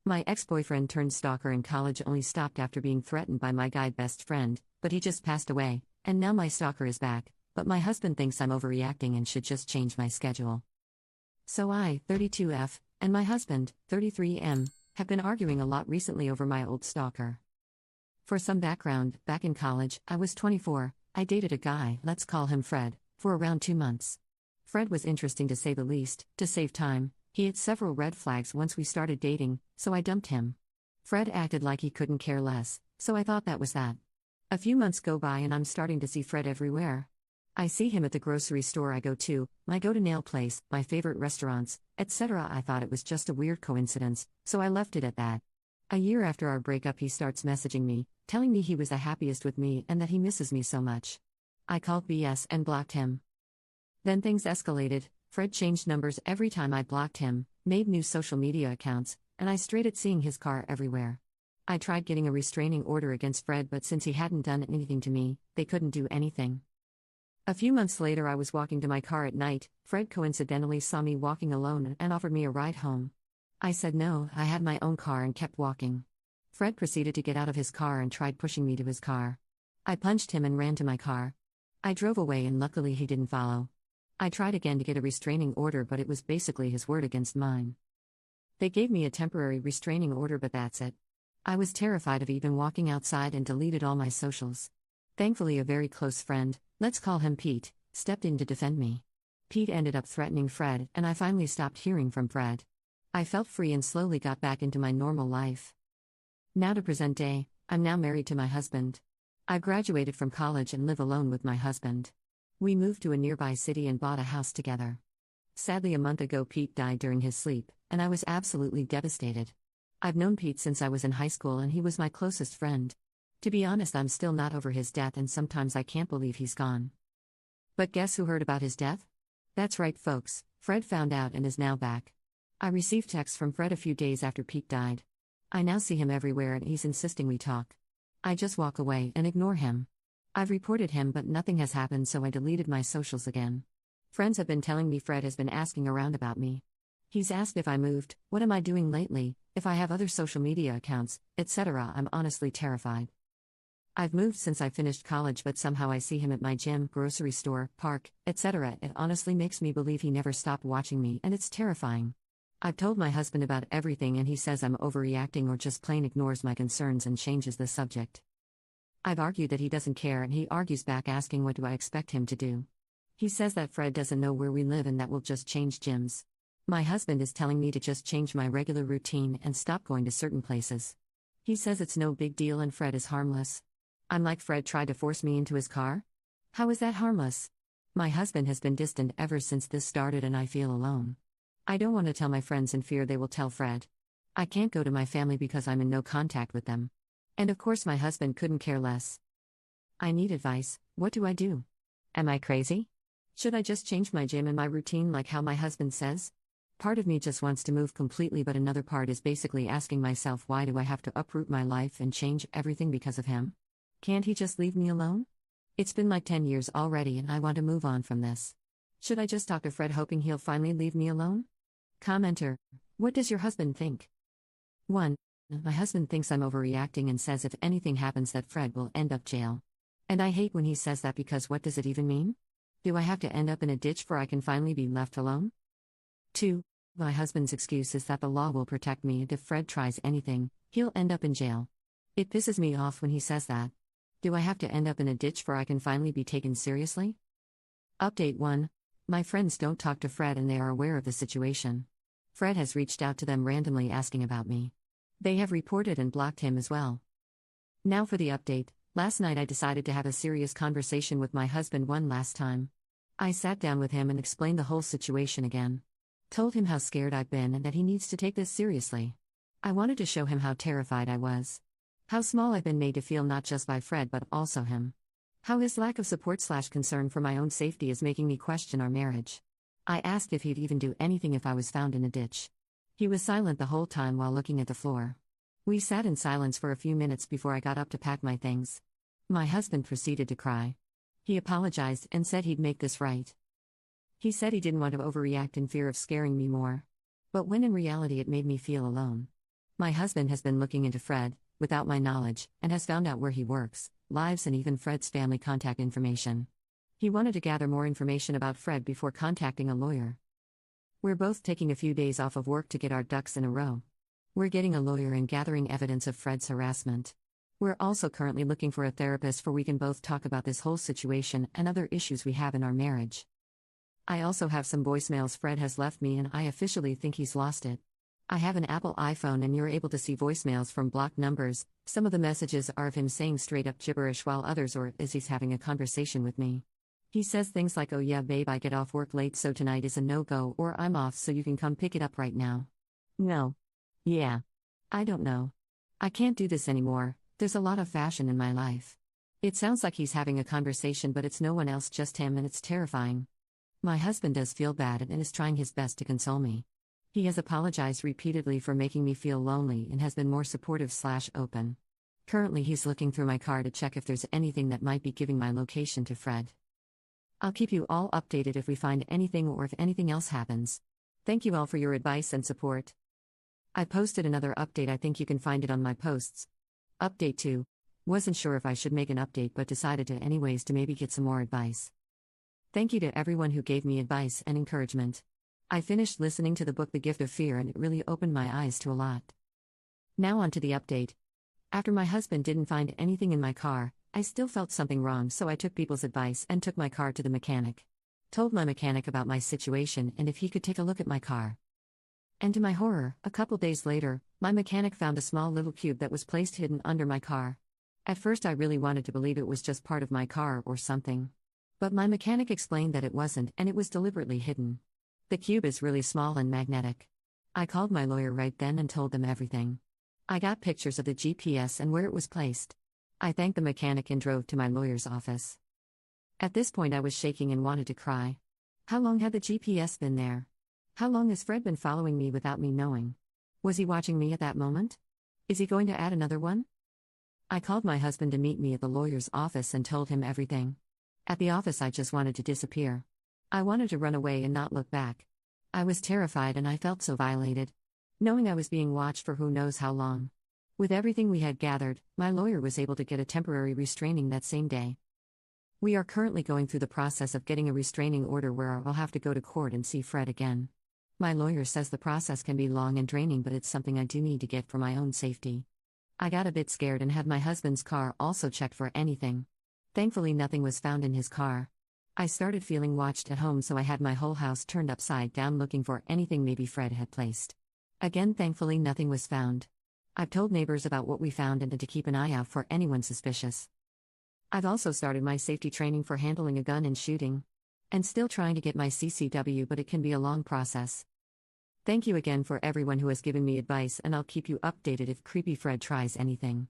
My ex-boyfriend turned stalker in college only stopped after being threatened by my guy best friend, but he just passed away, and now my stalker is back, but my husband thinks I'm overreacting and should just change my schedule. So I, 32F, and my husband, 33M, have been arguing a lot recently over my old stalker. For some background, back in college, I was 24, I dated a guy, let's call him Fred, for around 2 months. Fred was interesting to say the least. To save time, he hit several red flags once we started dating, so I dumped him. Fred acted like he couldn't care less, so I thought that was that. A few months go by and I'm starting to see Fred everywhere. I see him at the grocery store I go to, my go-to-nail place, my favorite restaurants, etc. I thought it was just a weird coincidence, so I left it at that. A year after our breakup he starts messaging me, telling me he was the happiest with me and that he misses me so much. I called BS and blocked him. Then things escalated. Fred changed numbers every time I blocked him, made new social media accounts, and I strayed at seeing his car everywhere. I tried getting a restraining order against Fred, but since he hadn't done anything to me, they couldn't do anything. A few months later I was walking to my car at night. Fred coincidentally saw me walking alone and offered me a ride home. I said no, I had my own car and kept walking. Fred proceeded to get out of his car and tried pushing me to his car. I punched him and ran to my car. I drove away and luckily he didn't follow. I tried again to get a restraining order, but it was basically his word against mine. They gave me a temporary restraining order, but that's it. I was terrified of even walking outside and deleted all my socials. Thankfully a very close friend, let's call him Pete, stepped in to defend me. Pete ended up threatening Fred and I finally stopped hearing from Fred. I felt free and slowly got back into my normal life. Now to present day, I'm now married to my husband. I graduated from college and live alone with my husband. We moved to a nearby city and bought a house together. Sadly, a month ago Pete died during his sleep, and I was absolutely devastated. I've known Pete since I was in high school and he was my closest friend. To be honest, I'm still not over his death and sometimes I can't believe he's gone. But guess who heard about his death? That's right folks, Fred found out and is now back. I received texts from Fred a few days after Pete died. I now see him everywhere and he's insisting we talk. I just walk away and ignore him. I've reported him but nothing has happened, so I deleted my socials again. Friends have been telling me Fred has been asking around about me. He's asked if I moved, what am I doing lately, if I have other social media accounts, etc. I'm honestly terrified. I've moved since I finished college, but somehow I see him at my gym, grocery store, park, etc. It honestly makes me believe he never stopped watching me and it's terrifying. I've told my husband about everything and he says I'm overreacting or just plain ignores my concerns and changes the subject. I've argued that he doesn't care and he argues back asking what do I expect him to do. He says that Fred doesn't know where we live and that we'll just change gyms. My husband is telling me to just change my regular routine and stop going to certain places. He says it's no big deal and Fred is harmless. I'm like, Fred tried to force me into his car? How is that harmless? My husband has been distant ever since this started and I feel alone. I don't want to tell my friends in fear they will tell Fred. I can't go to my family because I'm in no contact with them. And of course my husband couldn't care less. I need advice. What do I do? Am I crazy? Should I just change my gym and my routine like how my husband says? Part of me just wants to move completely, but another part is basically asking myself, why do I have to uproot my life and change everything because of him? Can't he just leave me alone? It's been like 10 years already and I want to move on from this. Should I just talk to Fred hoping he'll finally leave me alone? Commenter, what does your husband think? 1. My husband thinks I'm overreacting and says if anything happens that Fred will end up jail. And I hate when he says that because what does it even mean? Do I have to end up in a ditch before I can finally be left alone? 2. My husband's excuse is that the law will protect me and if Fred tries anything, he'll end up in jail. It pisses me off when he says that. Do I have to end up in a ditch before I can finally be taken seriously? Update 1. My friends don't talk to Fred and they are aware of the situation. Fred has reached out to them randomly asking about me. They have reported and blocked him as well. Now for the update. Last night I decided to have a serious conversation with my husband one last time. I sat down with him and explained the whole situation again. Told him how scared I've been and that he needs to take this seriously. I wanted to show him how terrified I was. How small I've been made to feel, not just by Fred but also him. How his lack of support/concern for my own safety is making me question our marriage. I asked if he'd even do anything if I was found in a ditch. He was silent the whole time while looking at the floor. We sat in silence for a few minutes before I got up to pack my things. My husband proceeded to cry. He apologized and said he'd make this right. He said he didn't want to overreact in fear of scaring me more. But when in reality it made me feel alone. My husband has been looking into Fred, without my knowledge, and has found out where he works, lives, and even Fred's family contact information. He wanted to gather more information about Fred before contacting a lawyer. We're both taking a few days off of work to get our ducks in a row. We're getting a lawyer and gathering evidence of Fred's harassment. We're also currently looking for a therapist for we can both talk about this whole situation and other issues we have in our marriage. I also have some voicemails Fred has left me and I officially think he's lost it. I have an Apple iPhone and you're able to see voicemails from blocked numbers. Some of the messages are of him saying straight up gibberish while others are as he's having a conversation with me. He says things like, "Oh yeah babe, I get off work late so tonight is a no-go," or "I'm off so you can come pick it up right now." No. Yeah. I don't know. I can't do this anymore, there's a lot of fashion in my life. It sounds like he's having a conversation but it's no one else, just him, and it's terrifying. My husband does feel bad and is trying his best to console me. He has apologized repeatedly for making me feel lonely and has been more supportive/open. Currently he's looking through my car to check if there's anything that might be giving my location to Fred. I'll keep you all updated if we find anything or if anything else happens. Thank you all for your advice and support. I posted another update, I think you can find it on my posts. Update 2. Wasn't sure if I should make an update but decided to anyways to maybe get some more advice. Thank you to everyone who gave me advice and encouragement. I finished listening to the book The Gift of Fear and it really opened my eyes to a lot. Now on to the update. After my husband didn't find anything in my car, I still felt something wrong, so I took people's advice and took my car to the mechanic. Told my mechanic about my situation and if he could take a look at my car. And to my horror, a couple days later, my mechanic found a small little cube that was placed hidden under my car. At first I really wanted to believe it was just part of my car or something. But my mechanic explained that it wasn't and it was deliberately hidden. The cube is really small and magnetic. I called my lawyer right then and told them everything. I got pictures of the GPS and where it was placed. I thanked the mechanic and drove to my lawyer's office. At this point I was shaking and wanted to cry. How long had the GPS been there? How long has Fred been following me without me knowing? Was he watching me at that moment? Is he going to add another one? I called my husband to meet me at the lawyer's office and told him everything. At the office I just wanted to disappear. I wanted to run away and not look back. I was terrified and I felt so violated. Knowing I was being watched for who knows how long. With everything we had gathered, my lawyer was able to get a temporary restraining that same day. We are currently going through the process of getting a restraining order where I'll have to go to court and see Fred again. My lawyer says the process can be long and draining, but it's something I do need to get for my own safety. I got a bit scared and had my husband's car also checked for anything. Thankfully nothing was found in his car. I started feeling watched at home, so I had my whole house turned upside down looking for anything maybe Fred had placed. Again, thankfully nothing was found. I've told neighbors about what we found and to keep an eye out for anyone suspicious. I've also started my safety training for handling a gun and shooting. And still trying to get my CCW, but it can be a long process. Thank you again for everyone who has given me advice, and I'll keep you updated if Creepy Fred tries anything.